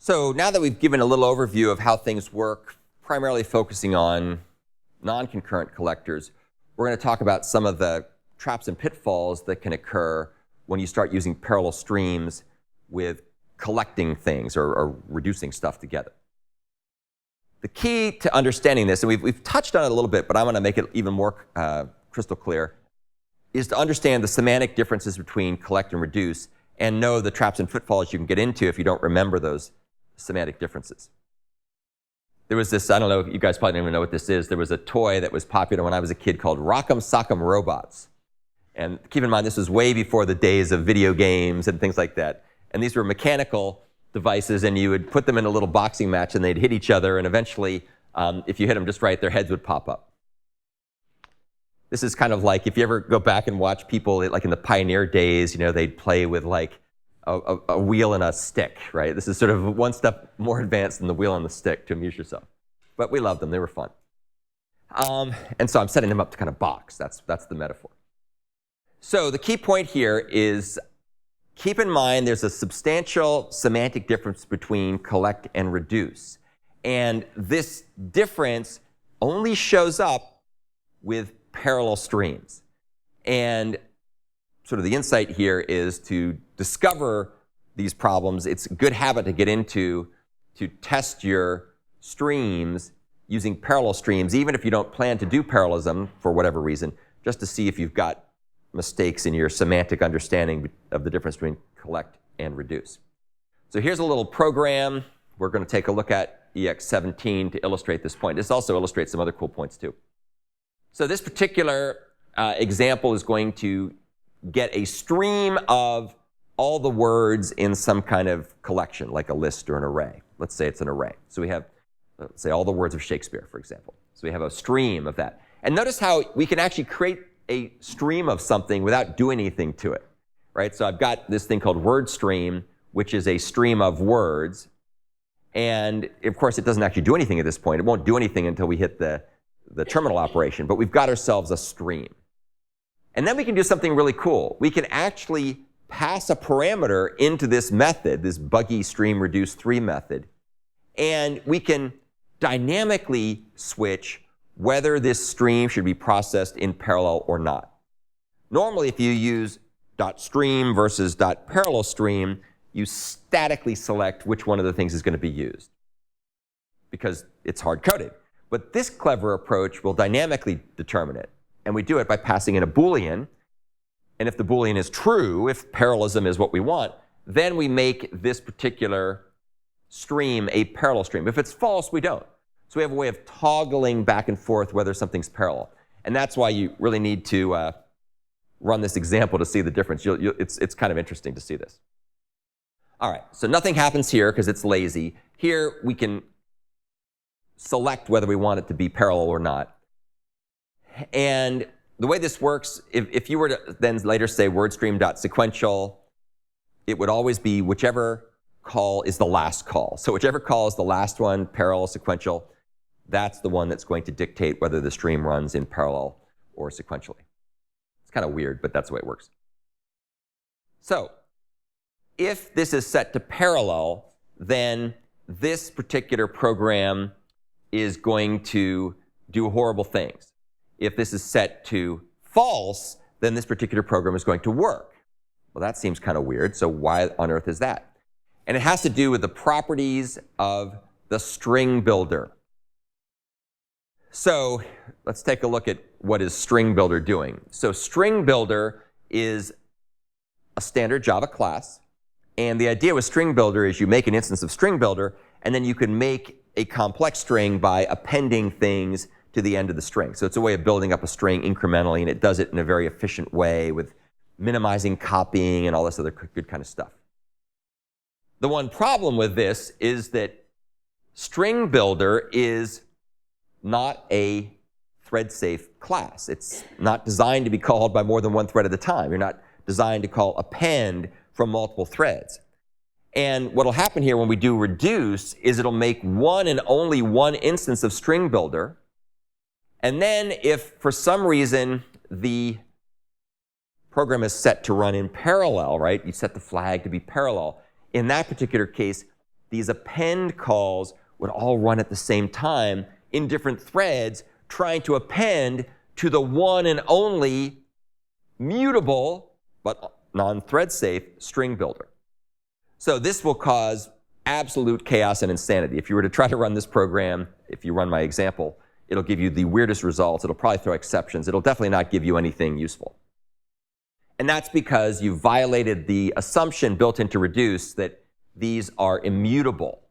So now that we've given a little overview of how things work, primarily focusing on non-concurrent collectors, we're going to talk about some of the traps and pitfalls that can occur when you start using parallel streams with collecting things or reducing stuff together. The key to understanding this, and we've touched on it a little bit, but I want to make it even more crystal clear, is to understand the semantic differences between collect and reduce and know the traps and pitfalls you can get into if you don't remember those semantic differences. There was this, I don't know, you guys probably don't even know what this is. There was a toy that was popular when I was a kid called Rock'em Sock'em Robots. And keep in mind, this was way before the days of video games and things like that. And these were mechanical devices, and you would put them in a little boxing match, and they'd hit each other, and eventually, if you hit them just right, their heads would pop up. This is kind of like if you ever go back and watch people, like in the pioneer days, you know, they'd play with like a wheel and a stick, right? This is sort of one step more advanced than the wheel and the stick to amuse yourself. But we loved them. They were fun. And so I'm setting them up to kind of box. That's the metaphor. So the key point here is keep in mind there's a substantial semantic difference between collect and reduce. And this difference only shows up with parallel streams. And sort of the insight here is to discover these problems. It's a good habit to get into to test your streams using parallel streams, even if you don't plan to do parallelism for whatever reason, just to see if you've got mistakes in your semantic understanding of the difference between collect and reduce. So here's a little program. We're going to take a look at EX17 to illustrate this point. This also illustrates some other cool points too. So this particular example is going to get a stream of all the words in some kind of collection, like a list or an array. Let's say it's an array. So we have, let's say, all the words of Shakespeare, for example. So we have a stream of that. And notice how we can actually create a stream of something without doing anything to it, right? So I've got this thing called word stream, which is a stream of words. And of course, it doesn't actually do anything at this point. It won't do anything until we hit the terminal operation, but we've got ourselves a stream. And then we can do something really cool. We can actually pass a parameter into this method, this buggy stream reduce 3 method, and we can dynamically switch whether this stream should be processed in parallel or not. Normally, if you use .stream versus .parallel stream, you statically select which one of the things is going to be used because it's hard-coded. But this clever approach will dynamically determine it. And we do it by passing in a Boolean. And if the Boolean is true, if parallelism is what we want, then we make this particular stream a parallel stream. If it's false, we don't. So we have a way of toggling back and forth whether something's parallel. And that's why you really need to run this example to see the difference. It's kind of interesting to see this. All right, so nothing happens here because it's lazy. Here we can select whether we want it to be parallel or not. And the way this works, if you were to then later say wordstream.sequential, it would always be whichever call is the last call. So whichever call is the last one, parallel, sequential, that's the one that's going to dictate whether the stream runs in parallel or sequentially. It's kind of weird, but that's the way it works. So if this is set to parallel, then this particular program is going to do horrible things. If this is set to false, then this particular program is going to work. Well, that seems kind of weird, so why on earth is that? And it has to do with the properties of the string builder. So let's take a look at what is string builder doing. So string builder is a standard Java class. And the idea with string builder is you make an instance of string builder, and then you can make a complex string by appending things to the end of the string. So it's a way of building up a string incrementally, and it does it in a very efficient way with minimizing copying and all this other good kind of stuff. The one problem with this is that string builder is not a thread-safe class. It's not designed to be called by more than one thread at a time. You're not designed to call append from multiple threads. And what will happen here when we do reduce is it'll make one and only one instance of string builder. And then if for some reason the program is set to run in parallel, right? You set the flag to be parallel. In that particular case, these append calls would all run at the same time in different threads, trying to append to the one and only mutable, but non-thread safe, string builder. So this will cause absolute chaos and insanity. If you were to try to run this program, if you run my example, it'll give you the weirdest results. It'll probably throw exceptions. It'll definitely not give you anything useful. And that's because you violated the assumption built into reduce that these are immutable.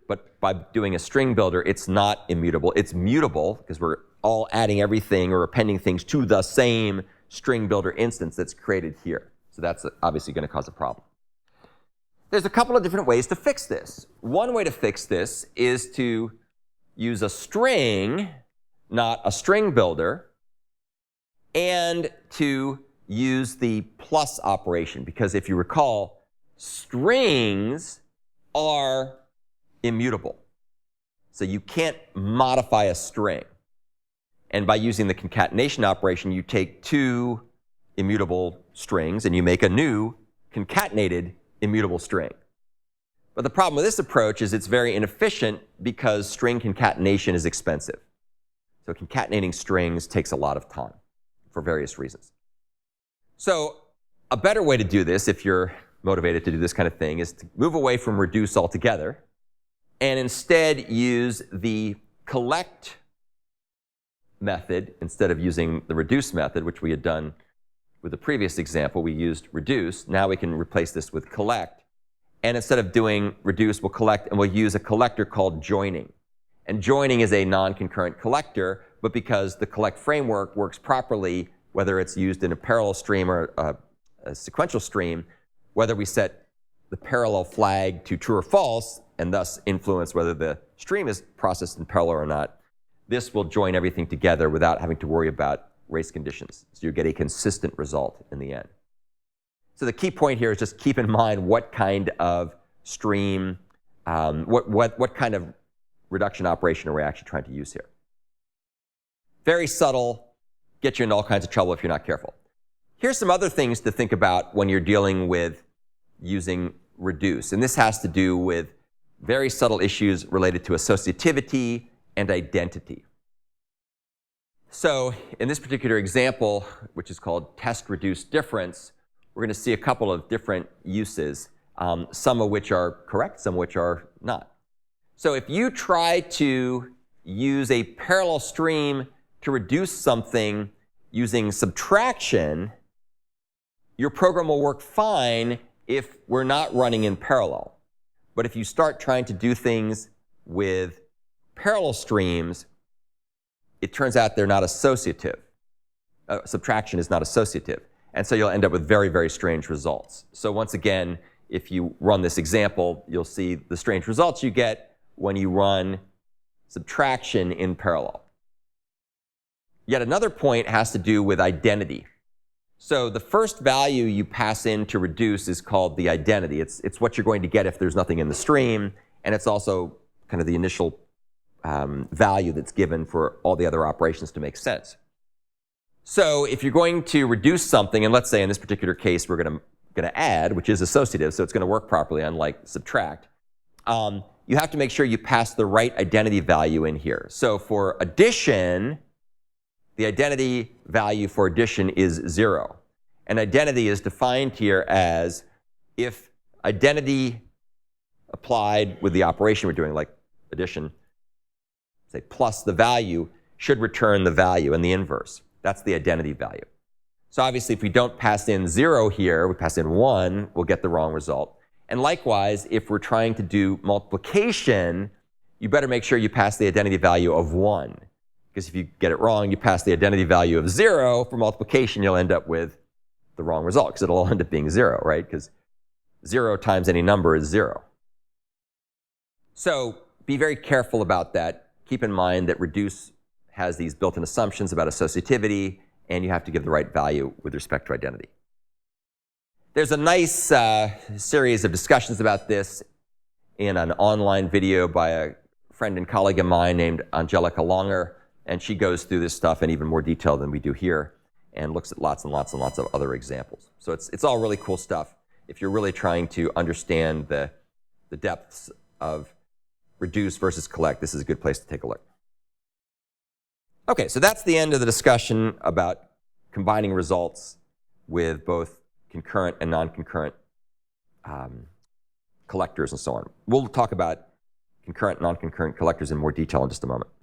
But by doing a string builder, it's not immutable. It's mutable because we're all adding everything or appending things to the same string builder instance that's created here. So that's obviously going to cause a problem. There's a couple of different ways to fix this. One way to fix this is to use a string, not a string builder, and to use the plus operation. Because if you recall, strings are immutable. So you can't modify a string. And by using the concatenation operation, you take two immutable strings and you make a new concatenated immutable string. But the problem with this approach is it's very inefficient because string concatenation is expensive. So concatenating strings takes a lot of time for various reasons. So a better way to do this, if you're motivated to do this kind of thing, is to move away from reduce altogether and instead use the collect method instead of using the reduce method, which we had done with the previous example. We used reduce. Now we can replace this with collect. And instead of doing reduce, we'll collect, and we'll use a collector called joining. And joining is a non-concurrent collector, but because the collect framework works properly, whether it's used in a parallel stream or a sequential stream, whether we set the parallel flag to true or false, and thus influence whether the stream is processed in parallel or not, this will join everything together without having to worry about race conditions. So you get a consistent result in the end. So the key point here is just keep in mind what kind of stream, what kind of reduction operation are we actually trying to use here. Very subtle, get you into all kinds of trouble if you're not careful. Here's some other things to think about when you're dealing with using reduce. And this has to do with very subtle issues related to associativity and identity. So in this particular example, which is called test reduce difference, we're going to see a couple of different uses, some of which are correct, some of which are not. So if you try to use a parallel stream to reduce something using subtraction, your program will work fine if we're not running in parallel. But if you start trying to do things with parallel streams, it turns out they're not associative. Subtraction is not associative. And so you'll end up with very, very strange results. So once again, if you run this example, you'll see the strange results you get when you run subtraction in parallel. Yet another point has to do with identity. So the first value you pass in to reduce is called the identity. It's what you're going to get if there's nothing in the stream, and it's also kind of the initial value that's given for all the other operations to make sense. So if you're going to reduce something, and let's say in this particular case we're going to add, which is associative, so it's going to work properly, unlike subtract, you have to make sure you pass the right identity value in here. So for addition, the identity value for addition is 0. And identity is defined here as if identity applied with the operation we're doing, like addition, say plus the value, should return the value in the inverse. That's the identity value. So obviously if we don't pass in 0 here, we pass in 1, we'll get the wrong result. And likewise, if we're trying to do multiplication, you better make sure you pass the identity value of 1. Because if you get it wrong, you pass the identity value of 0 for multiplication, you'll end up with the wrong result, because it'll all end up being 0, right? Because 0 times any number is 0. So be very careful about that. Keep in mind that reduce has these built-in assumptions about associativity, and you have to give the right value with respect to identity. There's a nice series of discussions about this in an online video by a friend and colleague of mine named Angelica Longer, and she goes through this stuff in even more detail than we do here and looks at lots and lots and lots of other examples. So it's all really cool stuff if you're really trying to understand the the depths of reduce versus collect, this is a good place to take a look. Okay, so that's the end of the discussion about combining results with both concurrent and non-concurrent collectors and so on. We'll talk about concurrent and non-concurrent collectors in more detail in just a moment.